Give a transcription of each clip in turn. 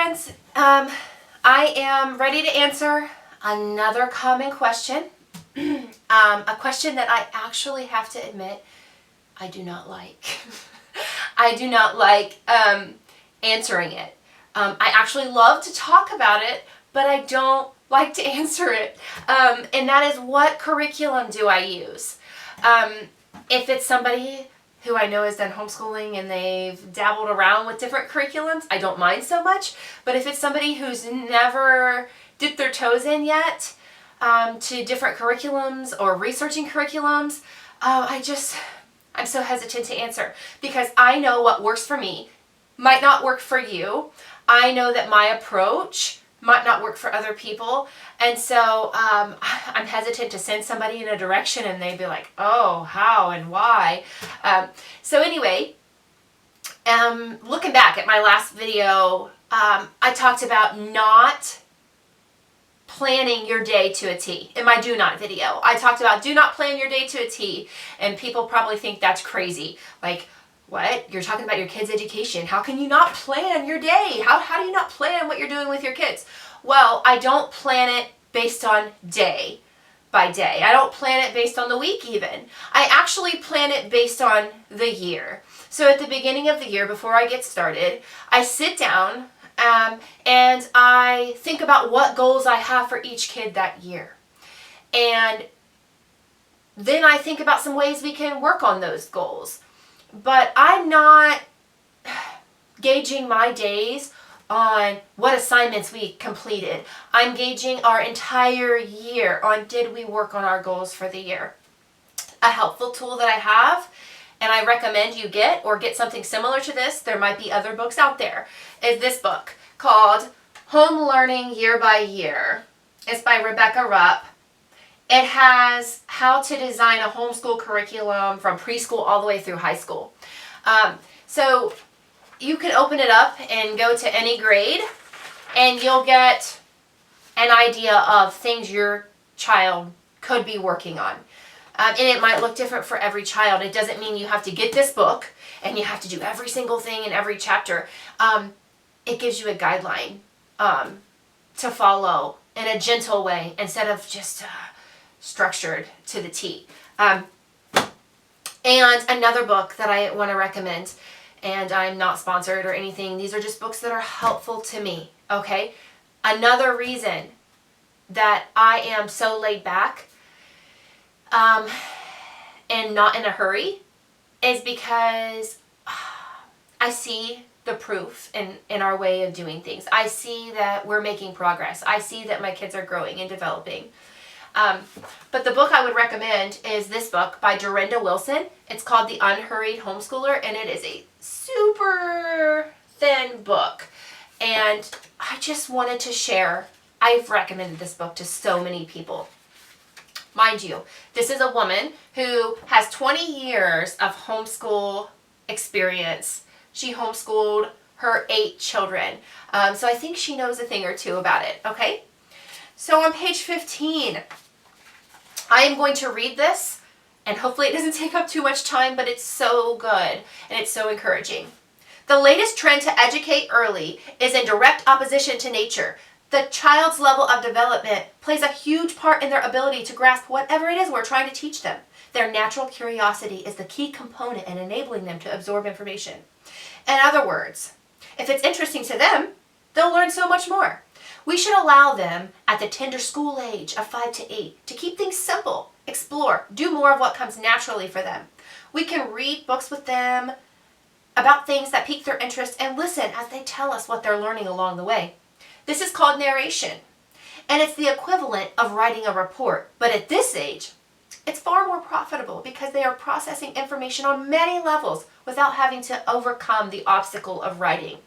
friends. I am ready to answer another common question. A question that I actually have to admit I do not like. I do not like answering it. I actually love to talk about it, but I don't like to answer it. And that is, what curriculum do I use? If it's somebody who I know has done homeschooling and they've dabbled around with different curriculums, I don't mind so much. But if it's somebody who's never dipped their toes in yet to different curriculums or researching curriculums, I'm so hesitant to answer, because I know what works for me might not work for you. I know that my approach might not work for other people. And so I'm hesitant to send somebody in a direction and they'd be like, oh, how and why? So anyway, looking back at my last video, I talked about not planning your day to a T. In my do not video, I talked about do not plan your day to a T. And people probably think that's crazy. Like, what? You're talking about your kids' education. How can you not plan your day? How do you not plan what you're doing with your kids? Well, I don't plan it based on day by day. I don't plan it based on the week even. I actually plan it based on the year. So at the beginning of the year, before I get started, I sit down and I think about what goals I have for each kid that year. And then I think about some ways we can work on those goals. But I'm not gauging my days on what assignments we completed. I'm gauging our entire year on, did we work on our goals for the year? A helpful tool that I have, and I recommend you get, or get something similar to this, there might be other books out there, is this book called Homelearning Year by Year. It's by Rupp. It has how to design a homeschool curriculum from preschool all the way through high school. So you can open it up and go to any grade, and you'll get an idea of things your child could be working on. And it might look different for every child. It doesn't mean you have to get this book and you have to do every single thing in every chapter. It gives you a guideline to follow in a gentle way instead of just structured to the T. And another book that I want to recommend, and I'm not sponsored or anything, these are just books that are helpful to me, okay? Another reason that I am so laid back and not in a hurry is because I see the proof in our way of doing things. I see that we're making progress. I see that my kids are growing and developing. But the book I would recommend is this book by Durenda Wilson. It's called The Unhurried Homeschooler, and it is a super thin book. And I just wanted to share, I've recommended this book to so many people. Mind you, this is a woman who has 20 years of homeschool experience. She homeschooled her 8 children. So I think she knows a thing or two about it, okay? So on page 15, I am going to read this, and hopefully it doesn't take up too much time, but it's so good and it's so encouraging. The latest trend to educate early is in direct opposition to nature. The child's level of development plays a huge part in their ability to grasp whatever it is we're trying to teach them. Their natural curiosity is the key component in enabling them to absorb information. In other words, if it's interesting to them, they'll learn so much more. We should allow them at the tender school age of 5 to 8 to keep things simple, explore, do more of what comes naturally for them. We can read books with them about things that pique their interest and listen as they tell us what they're learning along the way. This is called narration, and it's the equivalent of writing a report. But at this age, it's far more profitable because they are processing information on many levels without having to overcome the obstacle of writing.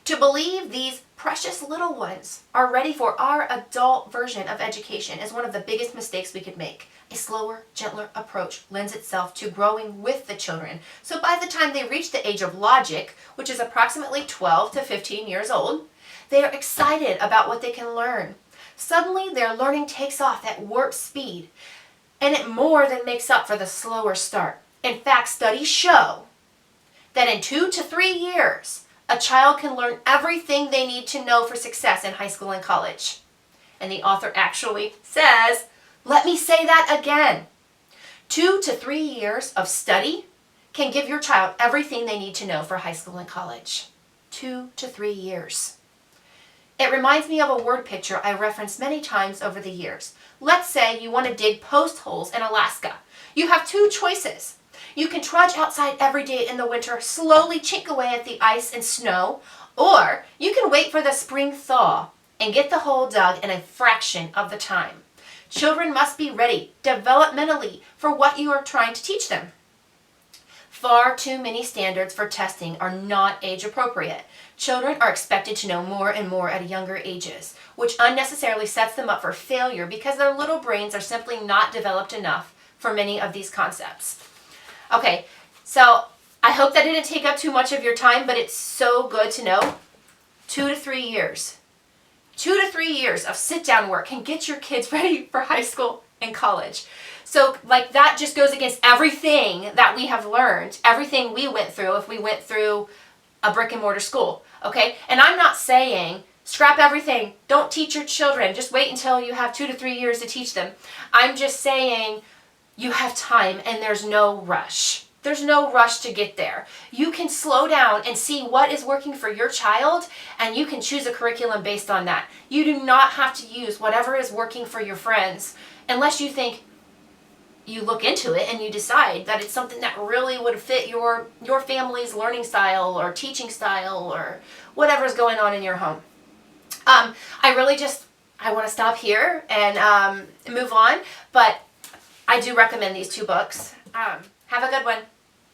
To believe these precious little ones are ready for our adult version of education is one of the biggest mistakes we could make. A slower, gentler approach lends itself to growing with the children. So by the time they reach the age of logic, which is approximately 12 to 15 years old, they are excited about what they can learn. Suddenly, their learning takes off at warp speed, and it more than makes up for the slower start. In fact, studies show that in 2 to 3 years, A child can learn everything they need to know for success in high school and college. And the author actually says, let me say that again. 2 to 3 years of study can give your child everything they need to know for high school and college. 2 to 3 years. It reminds me of a word picture I referenced many times over the years. Let's say you want to dig post holes in Alaska. You have 2 choices. You can trudge outside every day in the winter, slowly chink away at the ice and snow, or you can wait for the spring thaw and get the hole dug in a fraction of the time. Children must be ready developmentally for what you are trying to teach them. Far too many standards for testing are not age appropriate. Children are expected to know more and more at younger ages, which unnecessarily sets them up for failure because their little brains are simply not developed enough for many of these concepts. Okay, so I hope that didn't take up too much of your time, but it's so good to know. 2 to 3 years. 2 to 3 years of sit-down work can get your kids ready for high school and college. So like that just goes against everything that we have learned, everything we went through if we went through a brick and mortar school, okay? And I'm not saying scrap everything, don't teach your children, just wait until you have 2 to 3 years to teach them. I'm just saying you have time and there's no rush. There's no rush to get there. You can slow down and see what is working for your child, and you can choose a curriculum based on that. You do not have to use whatever is working for your friends unless you think you look into it and you decide that it's something that really would fit your family's learning style or teaching style or whatever's going on in your home. I want to stop here and move on, but I do recommend these 2 books. Have a good one.